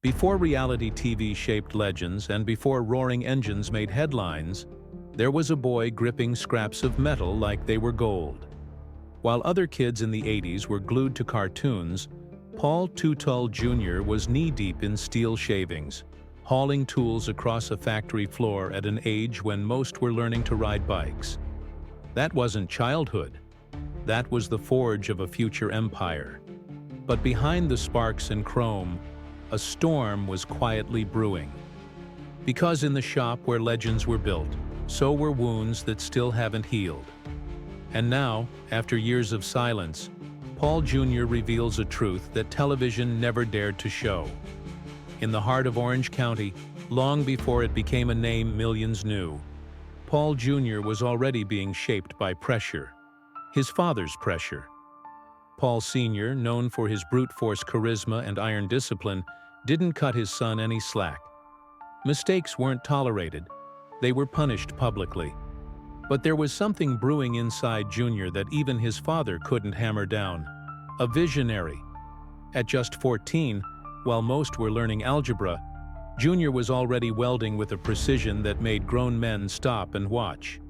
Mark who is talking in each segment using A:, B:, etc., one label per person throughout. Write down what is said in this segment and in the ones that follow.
A: Before reality TV shaped legends and before roaring engines made headlines, there was a boy gripping scraps of metal like they were gold. While other kids in the 80s were glued to cartoons, Paul Teutul Jr. was knee-deep in steel shavings, hauling tools across a factory floor at an age when most were learning to ride bikes. That wasn't childhood. That was the forge of a future empire. But behind the sparks and chrome, a storm was quietly brewing. Because in the shop where legends were built, so were wounds that still haven't healed. And now, after years of silence, Paul Jr. reveals a truth that television never dared to show. In the heart of Orange County, long before it became a name millions knew, Paul Jr. was already being shaped by pressure. His father's pressure. Paul Sr., known for his brute force charisma and iron discipline, didn't cut his son any slack. Mistakes weren't tolerated. They were punished publicly. But there was something brewing inside Jr. that even his father couldn't hammer down. A visionary. At just 14, while most were learning algebra, Jr. was already welding with a precision that made grown men stop and watch.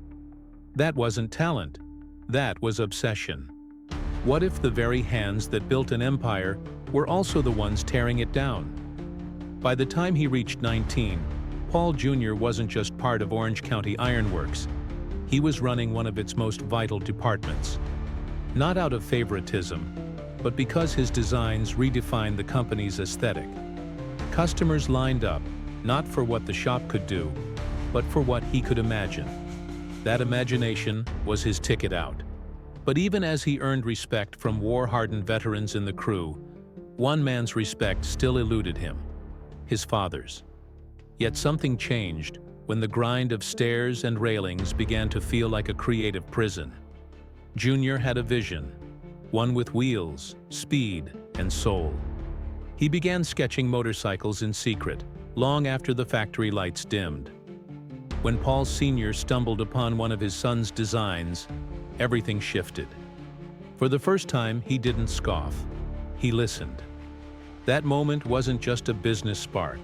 A: That wasn't talent. That was obsession. What if the very hands that built an empire were also the ones tearing it down? By the time he reached 19, Paul Jr. wasn't just part of Orange County Ironworks. He was running one of its most vital departments. Not out of favoritism, but because his designs redefined the company's aesthetic. Customers lined up, not for what the shop could do, but for what he could imagine. That imagination was his ticket out. But even as he earned respect from war-hardened veterans in the crew, one man's respect still eluded him: his father's. Yet something changed when the grind of stairs and railings began to feel like a creative prison. Junior had a vision, one with wheels, speed, and soul. He began sketching motorcycles in secret, long after the factory lights dimmed. When Paul Sr. stumbled upon one of his son's designs, everything shifted. For the first time, he didn't scoff. He listened. That moment wasn't just a business spark.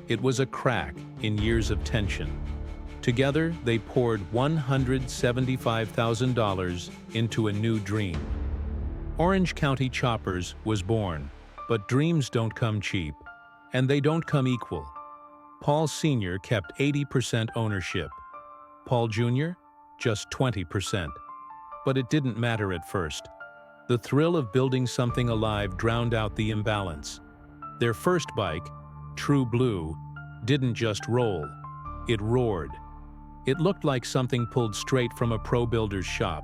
A: It was a crack in years of tension. Together, they poured $175,000 into a new dream. Orange County Choppers was born, but dreams don't come cheap, and they don't come equal. Paul Sr. kept 80% ownership. Paul Jr. just 20%. But it didn't matter at first. The thrill of building something alive drowned out the imbalance. Their first bike, True Blue, didn't just roll. It roared. It looked like something pulled straight from a pro builder's shop,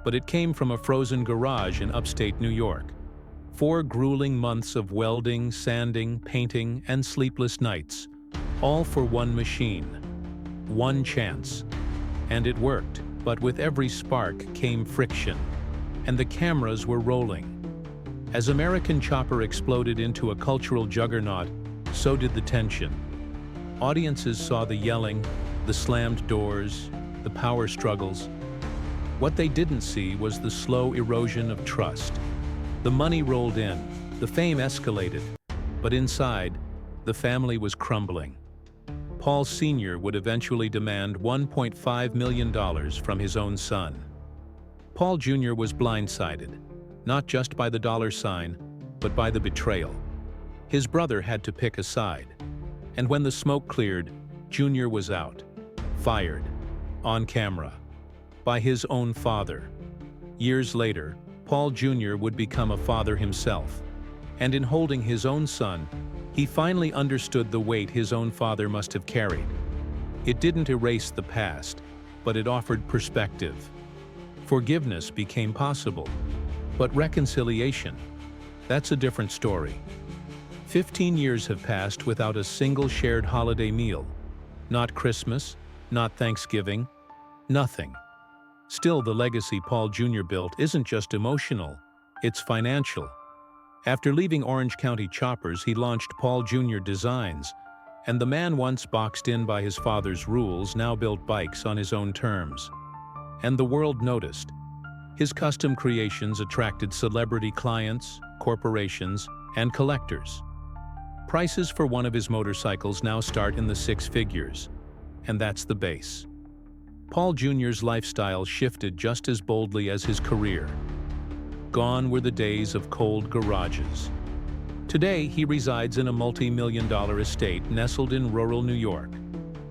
A: but it came from a frozen garage in upstate New York. 4 grueling months of welding, sanding, painting, and sleepless nights, all for one machine. One chance. And it worked. But with every spark came friction, and the cameras were rolling. As American Chopper exploded into a cultural juggernaut, so did the tension. Audiences saw the yelling, the slammed doors, the power struggles. What they didn't see was the slow erosion of trust. The money rolled in, the fame escalated, but inside, the family was crumbling. Paul Sr. would eventually demand $1.5 million from his own son. Paul Jr. was blindsided, not just by the dollar sign, but by the betrayal. His brother had to pick a side. And when the smoke cleared, Jr. was out, fired, on camera, by his own father. Years later, Paul Jr. would become a father himself, and in holding his own son, he finally understood the weight his own father must have carried. It didn't erase the past, but it offered perspective. Forgiveness became possible, but reconciliation, that's a different story. 15 years have passed without a single shared holiday meal. Not Christmas, not Thanksgiving, nothing. Still, the legacy Paul Jr. built isn't just emotional, it's financial. After leaving Orange County Choppers, he launched Paul Jr. Designs, and the man once boxed in by his father's rules now built bikes on his own terms. And the world noticed. His custom creations attracted celebrity clients, corporations, and collectors. Prices for one of his motorcycles now start in the six figures, and that's the base. Paul Jr.'s lifestyle shifted just as boldly as his career. Gone were the days of cold garages. Today, he resides in a multi-million-dollar estate nestled in rural New York,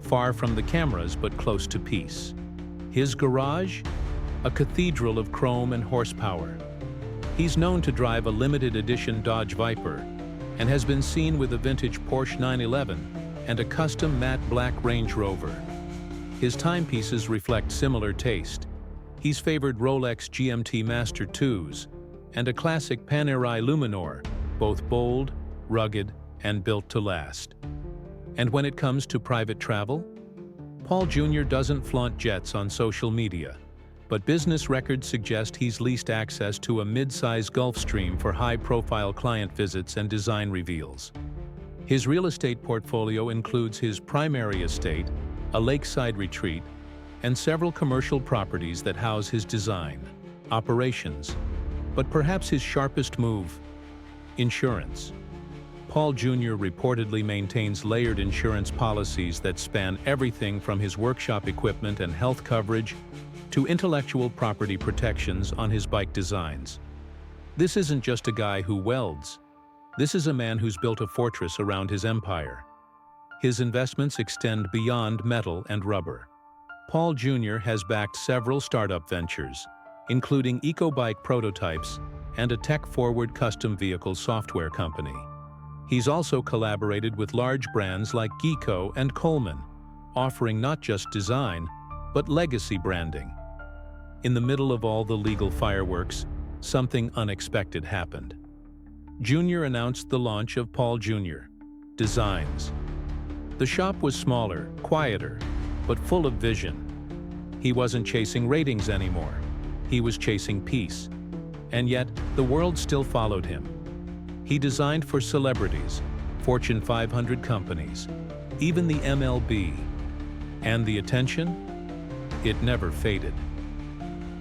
A: far from the cameras but close to peace. His garage? A cathedral of chrome and horsepower. He's known to drive a limited edition Dodge Viper and has been seen with a vintage Porsche 911 and a custom matte black Range Rover. His timepieces reflect similar taste. He's favored Rolex GMT Master 2s and a classic Panerai Luminor, both bold, rugged, and built to last. And when it comes to private travel, Paul Jr. doesn't flaunt jets on social media, but business records suggest he's leased access to a mid-size Gulfstream for high-profile client visits and design reveals. His real estate portfolio includes his primary estate, a lakeside retreat, and several commercial properties that house his design, operations, but perhaps his sharpest move: insurance. Paul Jr. reportedly maintains layered insurance policies that span everything from his workshop equipment and health coverage to intellectual property protections on his bike designs. This isn't just a guy who welds. This is a man who's built a fortress around his empire. His investments extend beyond metal and rubber. Paul Jr. has backed several startup ventures, including eco-bike prototypes and a tech-forward custom vehicle software company. He's also collaborated with large brands like Geeko and Coleman, offering not just design, but legacy branding. In the middle of all the legal fireworks, something unexpected happened. Jr. announced the launch of Paul Jr. Designs. The shop was smaller, quieter, but full of vision. He wasn't chasing ratings anymore. He was chasing peace. And yet, the world still followed him. He designed for celebrities, Fortune 500 companies, even the MLB. And the attention? It never faded.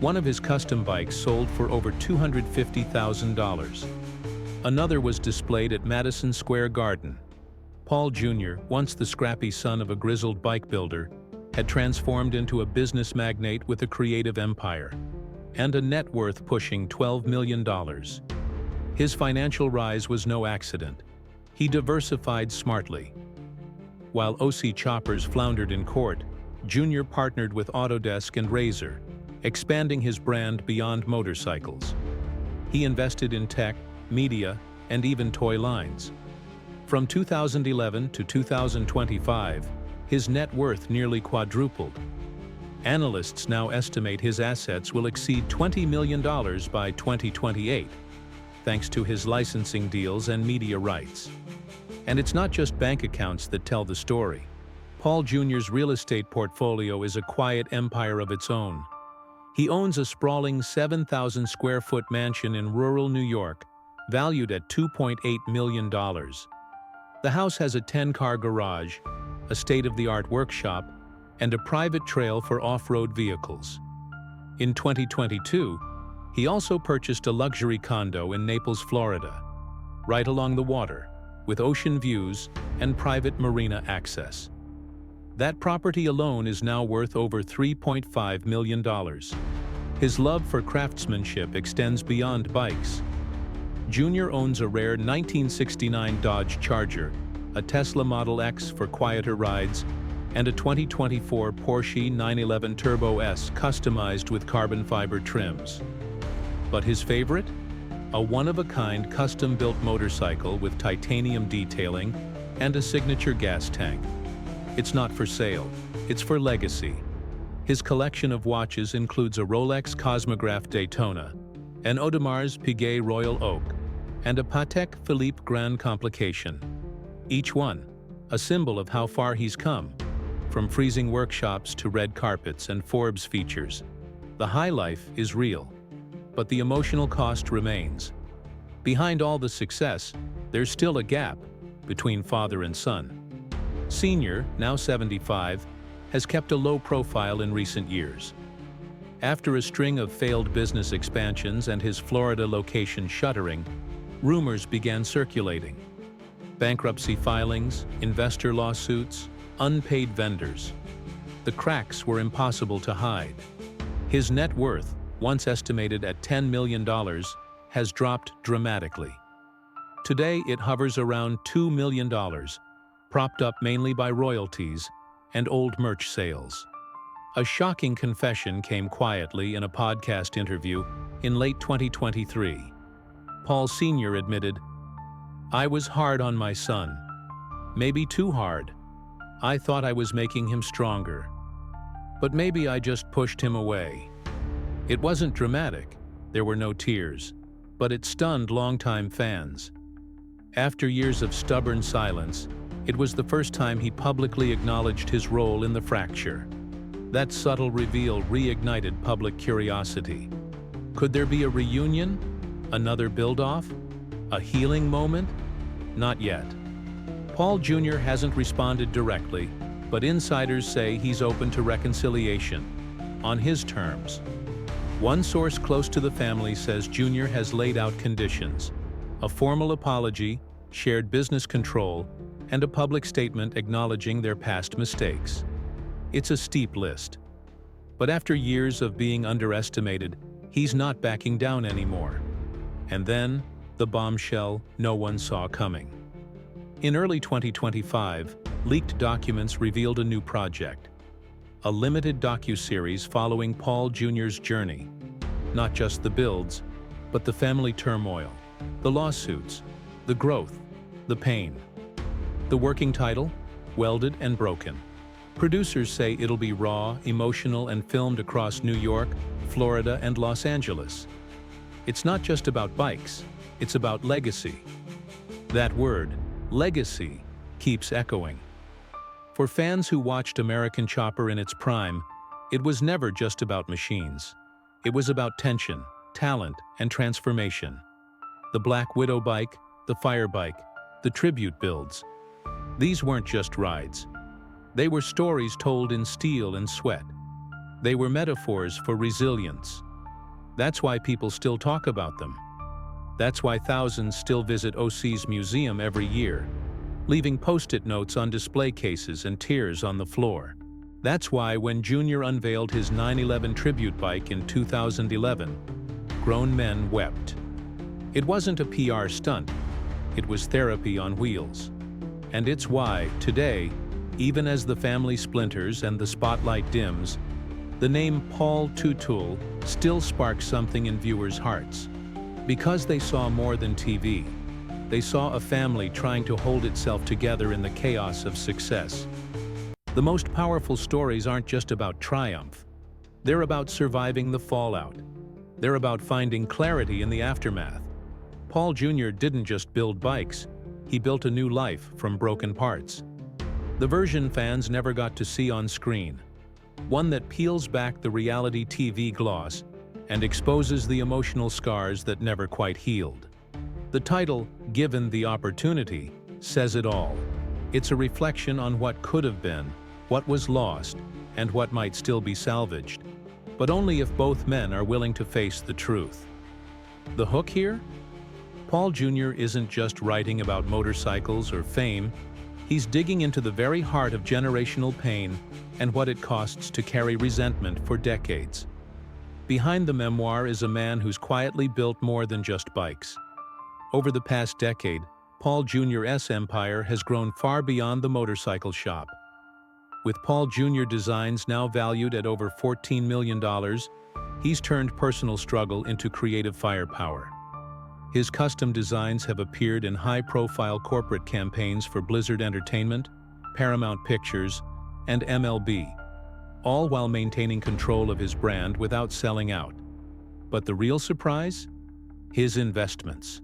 A: One of his custom bikes sold for over $250,000. Another was displayed at Madison Square Garden. Paul Jr., once the scrappy son of a grizzled bike builder, had transformed into a business magnate with a creative empire and a net worth pushing $12 million. His financial rise was no accident. He diversified smartly. While OC choppers floundered in court, Jr. partnered with Autodesk and Razer, expanding his brand beyond motorcycles. He invested in tech, media, and even toy lines. From 2011 to 2025, his net worth nearly quadrupled. Analysts now estimate his assets will exceed $20 million by 2028, thanks to his licensing deals and media rights. And it's not just bank accounts that tell the story. Paul Jr.'s real estate portfolio is a quiet empire of its own. He owns a sprawling 7,000 square foot mansion in rural New York, valued at $2.8 million. The house has a 10-car garage, a state-of-the-art workshop, and a private trail for off-road vehicles. In 2022, he also purchased a luxury condo in Naples, Florida, right along the water, with ocean views and private marina access. That property alone is now worth over $3.5 million. His love for craftsmanship extends beyond bikes. Jr. owns a rare 1969 Dodge Charger, a Tesla Model X for quieter rides, and a 2024 Porsche 911 Turbo S customized with carbon fiber trims. But his favorite? A one-of-a-kind custom-built motorcycle with titanium detailing and a signature gas tank. It's not for sale, it's for legacy. His collection of watches includes a Rolex Cosmograph Daytona, an Audemars Piguet Royal Oak, and a Patek Philippe Grand Complication. Each one, a symbol of how far he's come, from freezing workshops to red carpets and Forbes features. The high life is real, but the emotional cost remains. Behind all the success, there's still a gap between father and son. Senior, now 75, has kept a low profile in recent years. After a string of failed business expansions and his Florida location shuttering, rumors began circulating. bankruptcy filings, investor lawsuits, unpaid vendors. The cracks were impossible to hide. His net worth, once estimated at $10 million, has dropped dramatically. Today it hovers around $2 million, propped up mainly by royalties and old merch sales. A shocking confession came quietly in a podcast interview in late 2023. Paul Sr. admitted, "I was hard on my son. Maybe too hard. I thought I was making him stronger. But maybe I just pushed him away." It wasn't dramatic, there were no tears, but it stunned longtime fans. After years of stubborn silence, it was the first time he publicly acknowledged his role in the fracture. That subtle reveal reignited public curiosity. Could there be a reunion? Another build-off? A healing moment? Not yet. Paul Jr. hasn't responded directly, but insiders say he's open to reconciliation, on his terms. One source close to the family says Jr. has laid out conditions: a formal apology, shared business control, and a public statement acknowledging their past mistakes. It's a steep list. But after years of being underestimated, he's not backing down anymore. And then, the bombshell no one saw coming. In early 2025, leaked documents revealed a new project: a limited docuseries following Paul Jr.'s journey. Not just the builds, but the family turmoil, the lawsuits, the growth, the pain. The working title? Welded and Broken. Producers say it'll be raw, emotional, and filmed across New York, Florida, and Los Angeles. It's not just about bikes, it's about legacy. That word, legacy, keeps echoing. For fans who watched American Chopper in its prime, it was never just about machines. It was about tension, talent, and transformation. The Black Widow bike, the Fire bike, the tribute builds. These weren't just rides. They were stories told in steel and sweat. They were metaphors for resilience. That's why people still talk about them. That's why thousands still visit OC's museum every year, leaving post-it notes on display cases and tears on the floor. That's why when Jr. unveiled his 911 tribute bike in 2011, grown men wept. It wasn't a PR stunt. It was therapy on wheels. And it's why, today, even as the family splinters and the spotlight dims, the name Paul Teutul still sparks something in viewers' hearts. Because they saw more than TV. They saw a family trying to hold itself together in the chaos of success. The most powerful stories aren't just about triumph. They're about surviving the fallout. They're about finding clarity in the aftermath. Paul Jr. didn't just build bikes. He built a new life from broken parts. The version fans never got to see on screen. One that peels back the reality TV gloss and exposes the emotional scars that never quite healed. The title, Given the Opportunity, says it all. It's a reflection on what could have been, what was lost, and what might still be salvaged. But only if both men are willing to face the truth. The hook here? Paul Jr. isn't just writing about motorcycles or fame. He's digging into the very heart of generational pain and what it costs to carry resentment for decades. Behind the memoir is a man who's quietly built more than just bikes. Over the past decade, Paul Jr.'s empire has grown far beyond the motorcycle shop. With Paul Jr. designs now valued at over $14 million, he's turned personal struggle into creative firepower. His custom designs have appeared in high-profile corporate campaigns for Blizzard Entertainment, Paramount Pictures, and MLB, all while maintaining control of his brand without selling out. But the real surprise? His investments.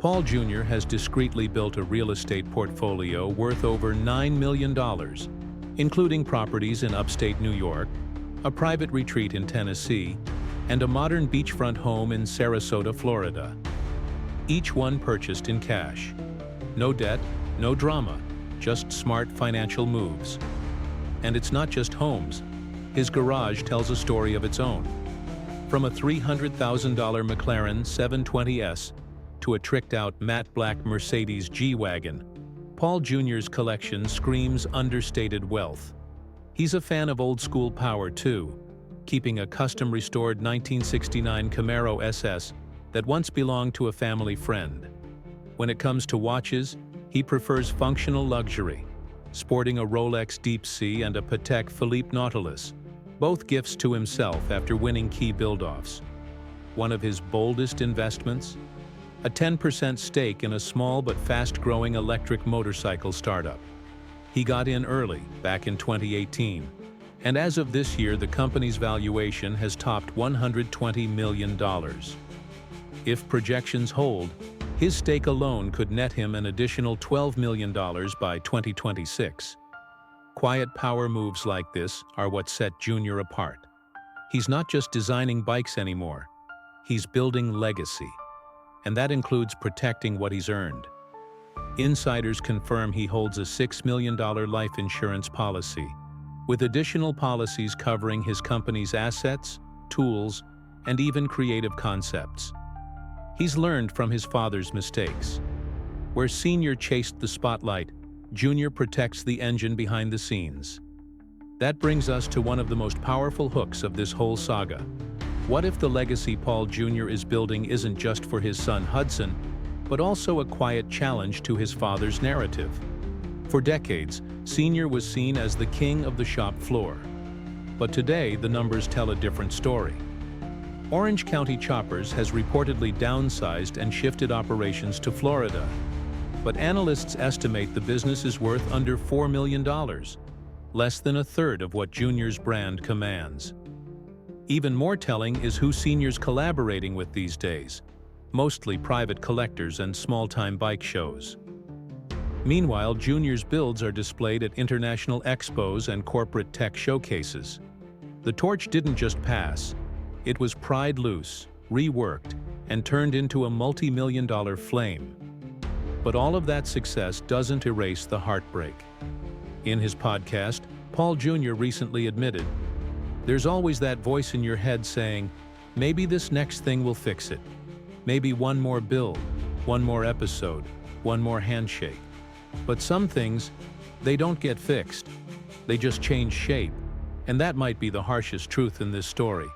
A: Paul Jr. has discreetly built a real estate portfolio worth over $9 million, including properties in upstate New York, a private retreat in Tennessee, and a modern beachfront home in Sarasota, Florida. Each one purchased in cash. No debt, no drama, just smart financial moves. And it's not just homes. His garage tells a story of its own. From a $300,000 McLaren 720S to a tricked-out matte black Mercedes G-Wagon, Paul Jr.'s collection screams understated wealth. He's a fan of old-school power too, keeping a custom-restored 1969 Camaro SS that once belonged to a family friend. When it comes to watches, he prefers functional luxury, sporting a Rolex Deep Sea and a Patek Philippe Nautilus, both gifts to himself after winning key build-offs. One of his boldest investments? A 10% stake in a small but fast-growing electric motorcycle startup. He got in early, back in 2018, and as of this year the company's valuation has topped $120 million. If projections hold, his stake alone could net him an additional $12 million by 2026. Quiet power moves like this are what set Jr. apart. He's not just designing bikes anymore, he's building legacy. And that includes protecting what he's earned. Insiders confirm he holds a $6 million life insurance policy, with additional policies covering his company's assets, tools, and even creative concepts. He's learned from his father's mistakes. Where Sr. chased the spotlight, Jr. protects the engine behind the scenes. That brings us to one of the most powerful hooks of this whole saga. What if the legacy Paul Jr. is building isn't just for his son Hudson, but also a quiet challenge to his father's narrative? For decades, Sr. was seen as the king of the shop floor. But today, the numbers tell a different story. Orange County Choppers has reportedly downsized and shifted operations to Florida. But analysts estimate the business is worth under $4 million, less than a third of what Jr.'s brand commands. Even more telling is who Sr.'s collaborating with these days, mostly private collectors and small-time bike shows. Meanwhile, Jr.'s builds are displayed at international expos and corporate tech showcases. The torch didn't just pass, it was pried loose, reworked, and turned into a multi-million-dollar flame. But all of that success doesn't erase the heartbreak. In his podcast, Paul Jr. recently admitted, "There's always that voice in your head saying, maybe this next thing will fix it. Maybe one more build, one more episode, one more handshake. But some things, they don't get fixed. They just change shape." And that might be the harshest truth in this story.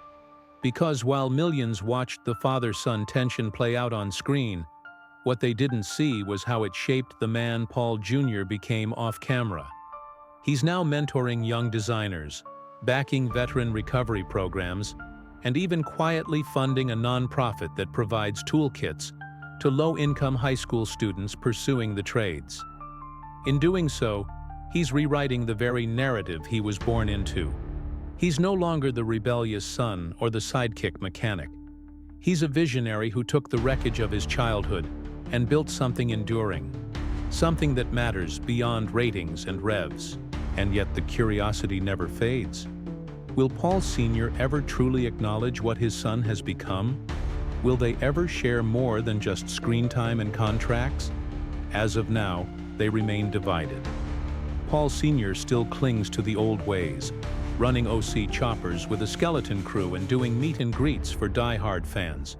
A: Because while millions watched the father-son tension play out on screen, what they didn't see was how it shaped the man Paul Jr. became off-camera. He's now mentoring young designers, backing veteran recovery programs, and even quietly funding a nonprofit that provides toolkits to low-income high school students pursuing the trades. In doing so, he's rewriting the very narrative he was born into. He's no longer the rebellious son or the sidekick mechanic. He's a visionary who took the wreckage of his childhood and built something enduring, something that matters beyond ratings and revs. And yet the curiosity never fades. Will Paul Sr. ever truly acknowledge what his son has become? Will they ever share more than just screen time and contracts? As of now, they remain divided. Paul Sr. still clings to the old ways, running OC Choppers with a skeleton crew and doing meet and greets for die-hard fans.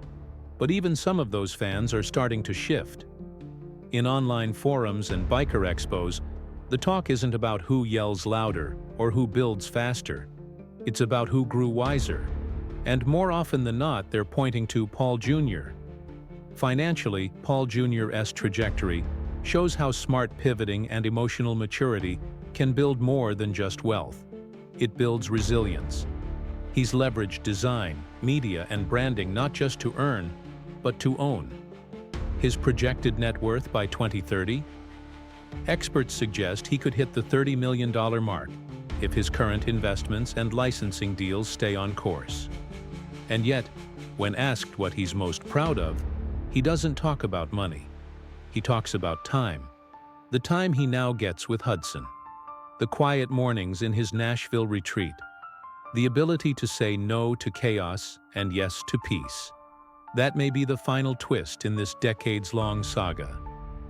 A: But even some of those fans are starting to shift. In online forums and biker expos, the talk isn't about who yells louder or who builds faster. It's about who grew wiser. And more often than not, they're pointing to Paul Jr. Financially, Paul Jr.'s trajectory shows how smart pivoting and emotional maturity can build more than just wealth. It builds resilience. He's leveraged design, media, and branding not just to earn, but to own. His projected net worth by 2030? Experts suggest he could hit the $30 million mark if his current investments and licensing deals stay on course. And yet, when asked what he's most proud of, he doesn't talk about money. He talks about time. The time he now gets with Hudson. The quiet mornings in his Nashville retreat. The ability to say no to chaos and yes to peace. That may be the final twist in this decades-long saga.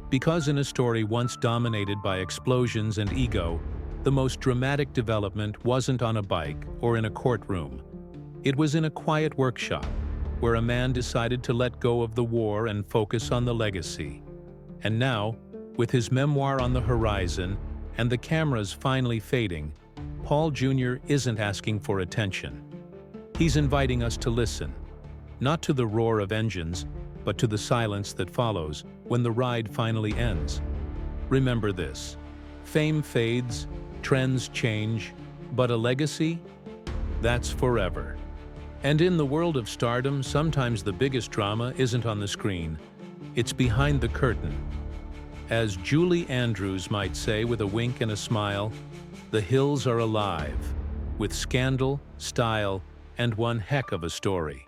A: Because in a story once dominated by explosions and ego, the most dramatic development wasn't on a bike or in a courtroom. It was in a quiet workshop, where a man decided to let go of the war and focus on the legacy. And now, with his memoir on the horizon and the cameras finally fading, Paul Jr. isn't asking for attention. He's inviting us to listen, not to the roar of engines, but to the silence that follows when the ride finally ends. Remember this: fame fades, trends change, but a legacy? That's forever. And in the world of stardom, sometimes the biggest drama isn't on the screen, it's behind the curtain. As Julie Andrews might say with a wink and a smile, the hills are alive, with scandal, style, and one heck of a story.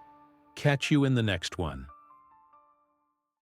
A: Catch you in the next one.